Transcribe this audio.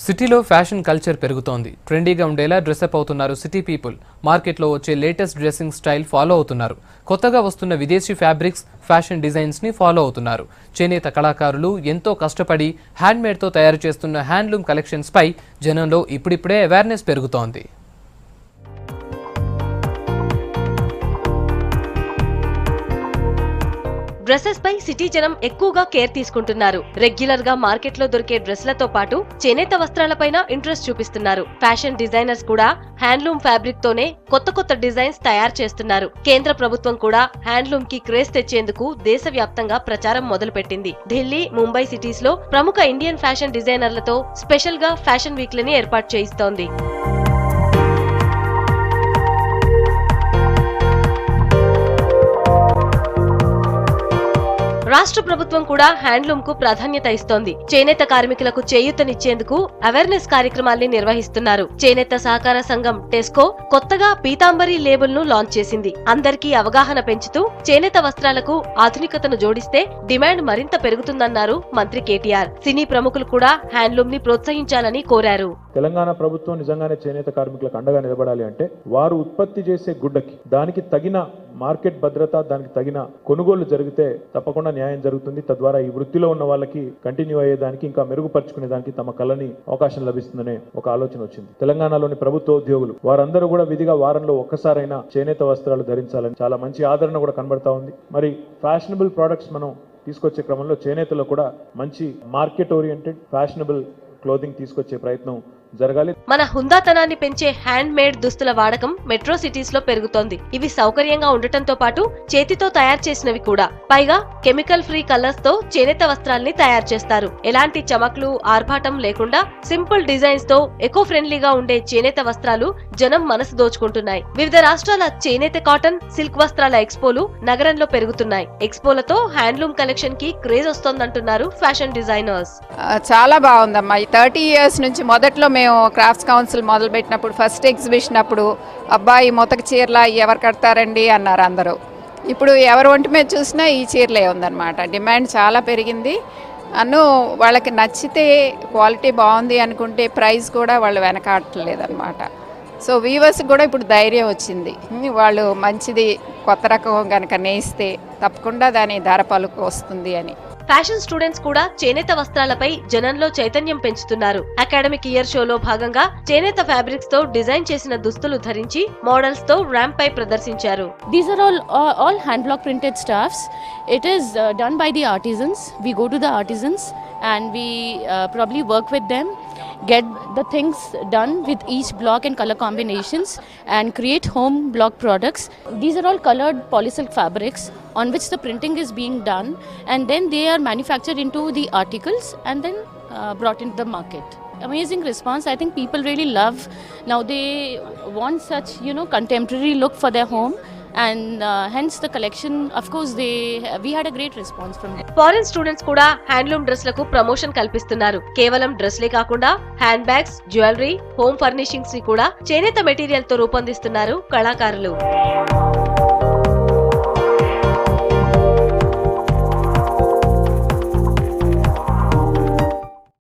సిటీలో fashion culture పెరుగుతోంది. ట్రెండీగా ఉండేలా డ్రెస్అప్ అవుతున్నారు సిటీ పీపుల్. మార్కెట్లో వచ్చే లేటెస్ట్ డ్రెస్సింగ్ స్టైల్ ఫాలో అవుతున్నారు. కొత్తగా వస్తున్న విదేశీ ఫ్యాబ్రిక్స్, ఫ్యాషన్ డిజైన్స్ని ఫాలో అవుతున్నారు. చేనేత కళాకారులు ఎంతో కష్టపడి హ్యాండ్మేడ్తో తయారు చేస్తున్న హ్యాండ్లూమ్ కలెక్షన్స్పై జనంలో ఇప్పుడిప్పుడే అవేర్నెస్ పెరుగుతోంది. డ్రెస్సెస్ పై సిటీ జనం ఎక్కువగా కేర్ తీసుకుంటున్నారు. రెగ్యులర్ గా మార్కెట్ లో దొరికే డ్రెస్లతో పాటు చేనేత వస్త్రాలపైన ఇంట్రెస్ట్ చూపిస్తున్నారు. ఫ్యాషన్ డిజైనర్స్ కూడా హ్యాండ్లూమ్ ఫ్యాబ్రిక్ తోనే కొత్త డిజైన్స్ తయారు చేస్తున్నారు. కేంద్ర ప్రభుత్వం కూడా హ్యాండ్లూమ్ కి క్రేజ్ తెచ్చేందుకు దేశవ్యాప్తంగా ప్రచారం మొదలుపెట్టింది. ఢిల్లీ, ముంబై సిటీస్ లో ప్రముఖ ఇండియన్ ఫ్యాషన్ డిజైనర్లతో స్పెషల్ గా ఫ్యాషన్ వీక్లని ఏర్పాటు చేయిస్తోంది. రాష్ట్ర ప్రభుత్వం కూడా హ్యాండ్లూమ్ కు ప్రాధాన్యత ఇస్తోంది. చేనేత కార్మికులకు చేయూతనిచ్చేందుకు అవేర్నెస్ కార్యక్రమాల్ని నిర్వహిస్తున్నారు. చేనేత సహకార సంఘం టెస్కో కొత్తగా పీతాంబరి లేబుల్ ను లాంచ్ చేసింది. అందరికీ అవగాహన పెంచుతూ చేనేత వస్త్రాలకు ఆధునికతను జోడిస్తే డిమాండ్ మరింత పెరుగుతుందన్నారు మంత్రి కేటీఆర్. సినీ ప్రముఖులు కూడా హ్యాండ్లూమ్ ని ప్రోత్సహించాలని కోరారు. తెలంగాణ ప్రభుత్వం నిజంగానే చేనేత కార్మికులకు అండగా నిలబడాలి అంటే వారు ఉత్పత్తి చేసే గుడ్డకి దానికి తగిన మార్కెట్ భద్రత, దానికి తగిన కొనుగోలు జరిగితే తప్పకుండా న్యాయం జరుగుతుంది. తద్వారా ఈ వృత్తిలో ఉన్న వాళ్ళకి కంటిన్యూ అయ్యేదానికి, ఇంకా మెరుగుపరుచుకునే దానికి తమ కళని అవకాశం లభిస్తుందనే ఒక ఆలోచన వచ్చింది. తెలంగాణలోని ప్రభుత్వ ఉద్యోగులు వారందరూ కూడా విధిగా వారంలో ఒక్కసారైనా చేనేత వస్త్రాలు ధరించాలని చాలా మంచి ఆదరణ కూడా కనబడతా ఉంది. మరి ఫ్యాషనబుల్ ప్రొడక్ట్స్ మనం తీసుకొచ్చే క్రమంలో చేనేతలో కూడా మంచి మార్కెట్ ఓరియంటెడ్ ఫ్యాషనబుల్ క్లోదింగ్ తీసుకొచ్చే ప్రయత్నం జరగాలి. మన హుందాతనాన్ని పెంచే హ్యాండ్ మేడ్ దుస్తుల వాడకం మెట్రో సిటీస్ లో పెరుగుతోంది. ఇవి సౌకర్యంగా ఉండటంతో పాటు చేతితో తయారు చేసినవి కూడా. పైగా కెమికల్ ఫ్రీ కలర్స్ తో చేనేత వస్త్రాల్ని తయారు చేస్తారు. ఎలాంటి చమక్లు, ఆర్భాటం లేకుండా సింపుల్ డిజైన్స్ తో ఎకో ఫ్రెండ్లీగా ఉండే చేనేత వస్త్రాలు జనం మనసు దోచుకుంటున్నాయి. వివిధ రాష్ట్రాల చేనేత కాటన్, సిల్క్ వస్త్రాల ఎక్స్పోలు నగరంలో పెరుగుతున్నాయి. ఎక్స్పోలతో హ్యాండ్లూమ్ కలెక్షన్ కి క్రేజ్ వస్తోందంటున్నారు ఫ్యాషన్ డిజైనర్స్. చాలా బాగుందమ్మా. 30 years నుంచి మొదట్లో మేము క్రాఫ్ట్స్ కౌన్సిల్ మొదలుపెట్టినప్పుడు ఫస్ట్ ఎగ్జిబిషన్ అప్పుడు అబ్బాయి మొతక చీరలా ఎవరు కడతారండి అన్నారు అందరూ. ఇప్పుడు ఎవరు ఒంటి మీద చూసినా ఈ చీరలే ఉందన్నమాట. డిమాండ్ చాలా పెరిగింది. వాళ్ళకి నచ్చితే, క్వాలిటీ బాగుంది అనుకుంటే ప్రైస్ కూడా వాళ్ళు వెనకాడలేదన్నమాట. సో వీవర్స్కి కూడా ఇప్పుడు ధైర్యం వచ్చింది. వాళ్ళు మంచిది కొత్త రకం కనుక నేయిస్తే తప్పకుండా దాని ధర పలుకు వస్తుంది అని. ఫ్యాషన్ స్టూడెంట్స్ కూడా చేనేత వస్త్రాలపై జనంలో చైతన్యం పెంచుతున్నారు. అకాడమిక్ ఇయర్ షోలో భాగంగా చేనేత ఫ్యాబ్రిక్స్ తో డిజైన్ చేసిన దుస్తులు ధరించి మోడల్స్ తో ర్యాంప్ పై ప్రదర్శించారు. These are all hand block printed stuffs. It is done by the artisans. We go to the artisans and we probably work with them, get the things done with each block and color combinations and create home block products. These are all colored polysilk fabrics on which the printing is being done, and then they are manufactured into the articles and then brought into the market. Amazing response. I think people really love. Now they want such, contemporary look for their home. And hence the collection, of course, we had a great response from them. Foreign students కూడా handloom డ్రెస్లకు promotion కల్పిస్తున్నారు. కేవలం డ్రెస్లే కాకుండా hand bags, jewellery, home furnishings ని కూడా చేనేత material తో రూపొందిస్తున్నారు కళాకారులు.